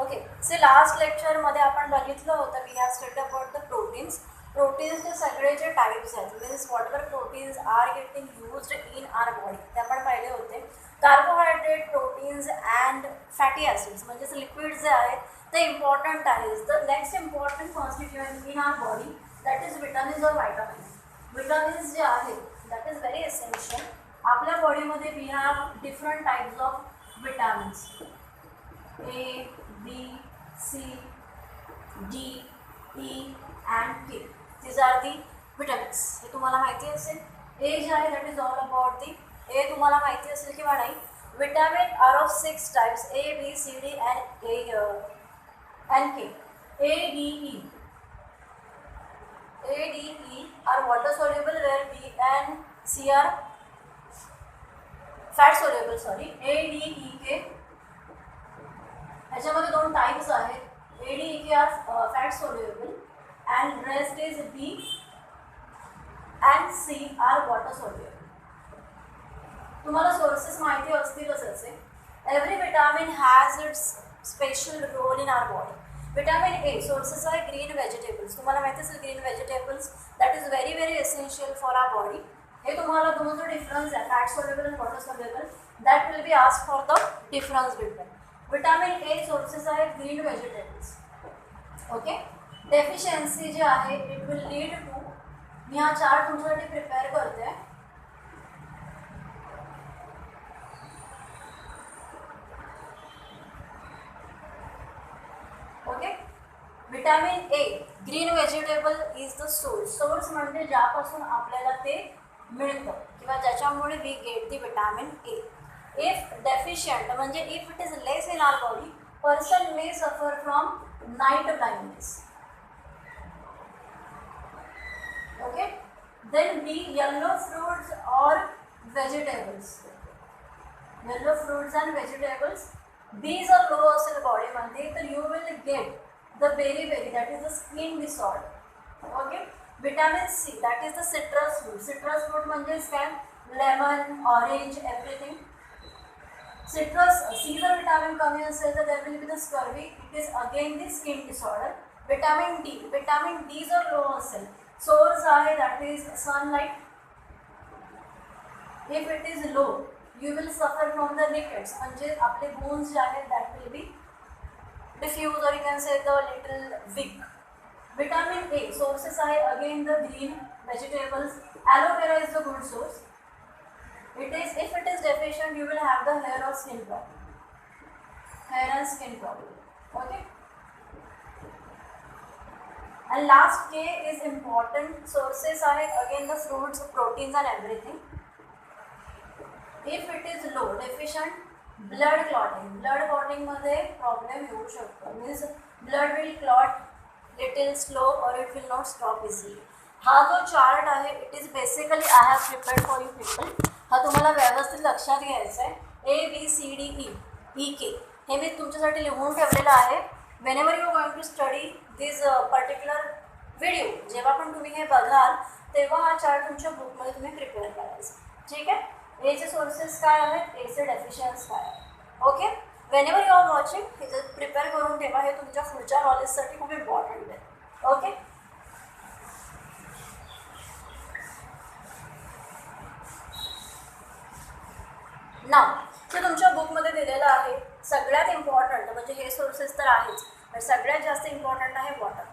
Okay. से last लेक्चरमध्ये आपण बघितलं होतं we have study about the proteins. प्रोटीन्सचे सगळे जे टाईप्स आहेत means whatever proteins are getting used in our body ते आपण पाहिले होते. Carbohydrate, proteins and fatty acids म्हणजेच लिक्विड जे आहेत ते इम्पॉर्टंट आहेत. The next important constituent in our body that is vitamins और व्हायटामिन्स. विटामिन्स जे आहेत दॅट इज व्हेरी एसेन्शियल. आपल्या बॉडीमध्ये we have different types of vitamins. A, B, C, D, E and K. These are the vitamins. हे तुम्हाला माहिती असेल. A जे आहे that is all about the A तुम्हाला माहिती असेल किंवा नाही. Vitamin are of 6 types A, B, C, D and K. A, D, E. A, D, E are water soluble where B and C are fat soluble. Sorry. A, D, E, K ह्याच्यामध्ये दोन types आहेत. A, D, E, K are fat soluble and rest is B and C are water soluble. तुम्हाला sources माहिती असतीलच असे. Every vitamin has its special role in our body. Vitamin A sources आहे green vegetables. तुम्हाला माहिती असेल green vegetables that is very very essential for our body. हे तुम्हाला दोन जो डिफरन्स आहे fat soluble and water soluble that will be asked for the difference between. Vitamin A sources आहे ग्रीन व्हेजिटेबल्स. ओके. डेफिशियन्सी जे आहे it will lead to, मी हा चार्ट तुमच्यासाठी प्रिपेअर करते. Okay. Vitamin A green vegetable is the source. Source म्हणजे ज्यापासून आपल्याला ते मिळतं किंवा ज्याच्यामुळे we get the vitamin A. If deficient म्हणजे if it is less in our body, person may suffer from night blindness. Okay. Then B, yellow fruits or vegetables. Yellow fruits and vegetables. These are low असेल body मध्ये तर you will get the beriberi that is the skin disorder. Okay. Vitamin C that is the citrus fruit. Citrus fruit म्हणजे काय? Lemon, orange, everything. Citrus, C जर vitamin कमी असेल तर there will be the scurvy. It is again the skin disorder. Vitamin D. Vitamin D जर low असेल source आहे that is sunlight. If it is low, you will suffer from the rickets. म्हणजे आपले bones जे आहेत that will be diffuse or you can say the little weak. Vitamin A sources आहे again the green vegetables. Aloe vera is the good source. It is, if it is deficient, you will have the hair or skin problem. Hair and skin problem. Okay. And last K is important. Sources are again the fruits, proteins and everything. If it is low, deficient, blood clotting. Blood clotting मध्ये problem येऊ शकतो. Means blood will clot little slow or it will not stop easily. हा जो chart आहे it is basically I have prepared for you people. हा तुम्हाला व्यवस्थित लक्षात घ्यायचा आहे. A, B, C, D, E, E, K हे मी तुमच्यासाठी लिहून ठेवलेलं आहे. Whenever you going to study this particular video, जेव्हा पण तुम्ही हे बघाल तेव्हा हा चार्ट तुमच्या बुकमध्ये तुम्ही प्रिपेअर करायचा. ठीक आहे. एचे सोर्सेस काय आहेत, एचे डेफिशियन्स काय आहे. Okay. Whenever you are watching हे जर प्रिपेअर करून ठेवा. हे तुमच्या पुढच्या नॉलेजसाठी खूप इम्पॉर्टंट आहे. ओके. नाव ते तुमच्या बुकमध्ये दिलेलं आहे. सगळ्यात इम्पॉर्टंट म्हणजे हे सोर्सेस तर आहेच पण सगळ्यात जास्त इम्पॉर्टंट आहे वॉटर.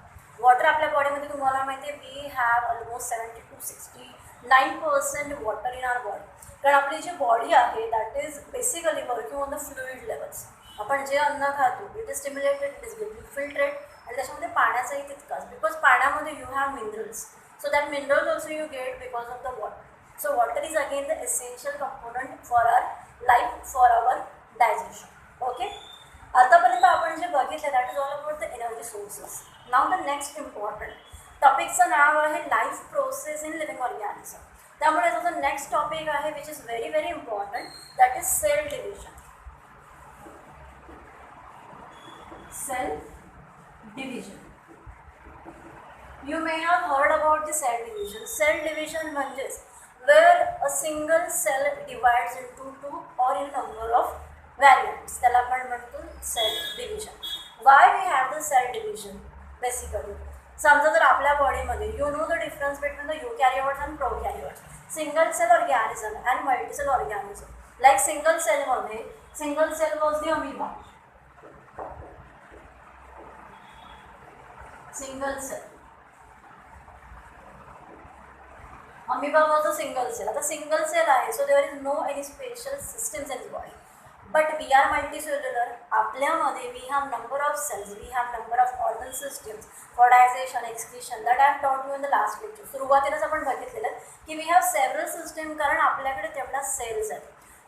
वॉटर आपल्या बॉडीमध्ये तुम्हाला माहिती आहे we have almost 70 to 69% water in our body. कारण आपली जी बॉडी आहे that is basically working on the fluid levels. आपण जे अन्न खातो it is stimulated, it is filtrate आणि त्याच्यामध्ये पाण्याचाही तितकाच बिकॉज पाण्यामध्ये you have minerals. So that minerals also you get because of the water. So water is again the essential component for our life, for our digestion. Okay. आतापर्यंत आपण जे बघितलं that is all about the energy sources. Now the next important टॉपिकचं नाव आहे life process in living organism. त्यामुळे त्याचा next topic आहे which is very very important that is cell division. Cell division. You may have heard about the cell division. Cell division म्हणजेच where a single cell divides into two or in number of variants. त्याला आपण म्हणतो cell division. Why we have the cell division basically. समजा जर आपल्या बॉडीमध्ये you know the difference between the eukaryotes and prokaryotes, single cell organism and multicell organism. Like single सेलमध्ये single cell was the amoeba, single cell amoeba was a single cell. आता single cell आहे, so there is no any special systems in body. But we are multicellular. आपल्यामध्ये we have number of cells, we have number of organ systems for digestion, excretion. That I have taught you in the last lecture. सुरुवातीलाच आपण बघितलेलं की we have several system, कारण आपल्याकडे तेवढ्या cells आहेत.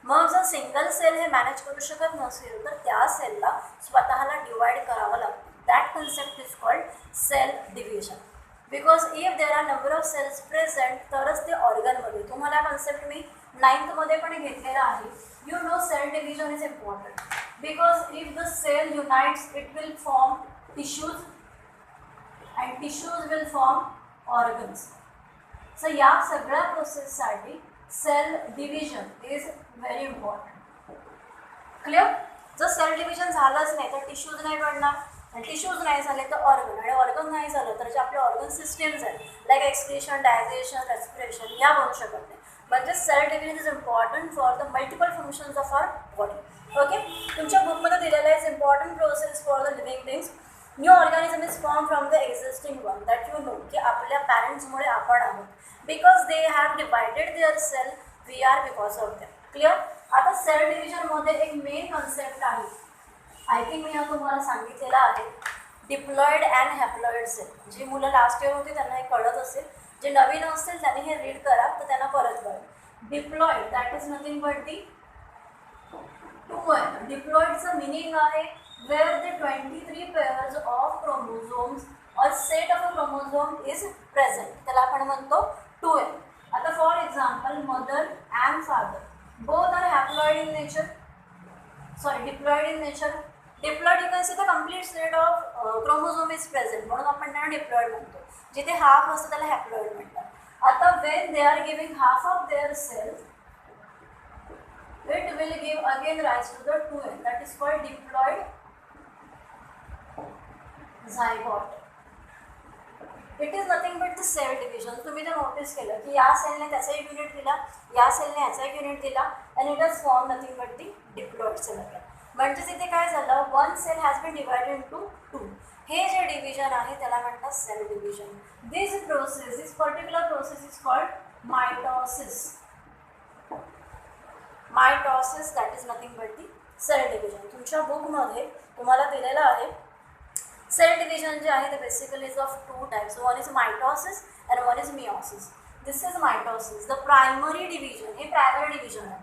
मग जर सिंगल सेल हे मॅनेज करू शकत नसेल तर त्या सेलला स्वतःला डिवाइड करावं लागतं. That concept is called cell division. Because if there are number of cells present तरच ते ऑर्गनमध्ये. तुम्हाला कन्सेप्ट मी 9th पण घेतलेला आहे. You know cell division is important because if the cell unites it will form tissues and tissues will form organs. So या सगळ्या प्रोसेससाठी cell division is very important. Clear? जर सेल डिव्हिजन झालंच नाही तर टिश्यूज नाही बनणार, आणि टिश्यूज नाही झाले तर ऑर्गन, आणि ऑर्गन नाही झालं तर जे आपले ऑर्गन सिस्टम्स आहेत लाईक एक्सक्रीशन, डायजेशन, रेस्पिरेशन या बनू शकत नाही. म्हणजे cell division is important for the multiple functions of our body. Okay, तुमच्या बुकमध्ये दिलेलं आहे important process for the living things. New organism is form from the existing one. That you know की आपल्या पॅरेंट्समुळे आपण आहोत. Because they have divided their cell, we are because of them. Clear? आता सेल डिव्हिजनमध्ये एक मेन कन्सेप्ट आहे, I think मी हा तुम्हाला सांगितलेला आहे, डिप्लॉइड अँड हॅप्लॉइड सेल. जी मुलं लास्ट इयर होती त्यांना हे कळत असेल, जे नवीन असतील त्यांनी हे रीड करा तर त्यांना परत कळेल. Diploid that is nothing but the two n. डिप्लॉइडचं मिनिंग आहे where the 23 pairs of chromosomes or set of a chromosome is present. त्याला आपण म्हणतो 2n. आता for example mother and father both are haploid in nature, sorry diploid in nature. Diploid you can see the complete set of chromosome is present, म्हणून आपण त्यांना diploid म्हणतो. जिथे half असतं त्याला haploid म्हणतात. आता when they are giving half of their cells it will give again rise to the 2n, that is called diploid zygote. It is nothing but the cell division. तुम्ही जर notice केलं की या सेलने त्याचा एक युनिट दिला, या सेलने याचा एक युनिट दिला, and it has form nothing but the diploid cell. म्हणजेच इथे काय झालं, one cell has been divided into 2. हे जे डिव्हिजन आहे त्याला म्हणतात cell division. This particular process is called mitosis. Mitosis that is nothing but the cell division. तुमच्या बुकमध्ये तुम्हाला दिलेलं आहे सेल डिव्हिजन जे आहे ते basically is of 2 types. One is mitosis and one is meiosis. This is mitosis. The primary division हे primary division आहे.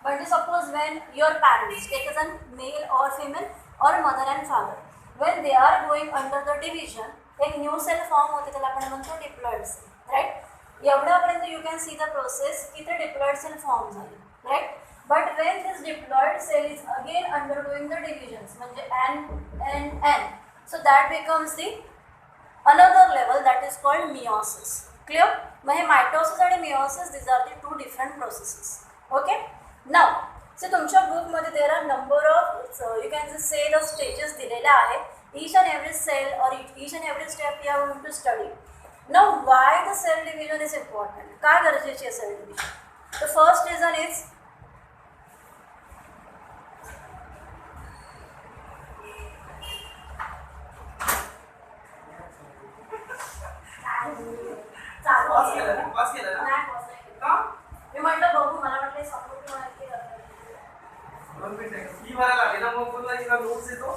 म्हणजे suppose when your parents take as an male or female or mother and father, when they are going under the division एक new cell form होते त्याला आपण म्हणतो diploid cell. Right? एवढ्यापर्यंत you can see the process की ते diploid cell form झाले. Right? But when this diploid cell is again undergoing the divisions म्हणजे n. So that becomes the another level that is called meiosis. Clear? मग हे mitosis आणि meiosis these are the 2 different processes. Okay? Now, so तुमच्या बुकमध्ये there are number of you can just say the stages दिलेल्या आहेत. Each and every cell or each and every step you are going to study. Now, why the cell division is important? काय गरजेची आहे cell division? The first reason is मी म्हटलं बघू, मला वाटलं समोर फी भरायला लागेल ना, मग नोट्स येतो.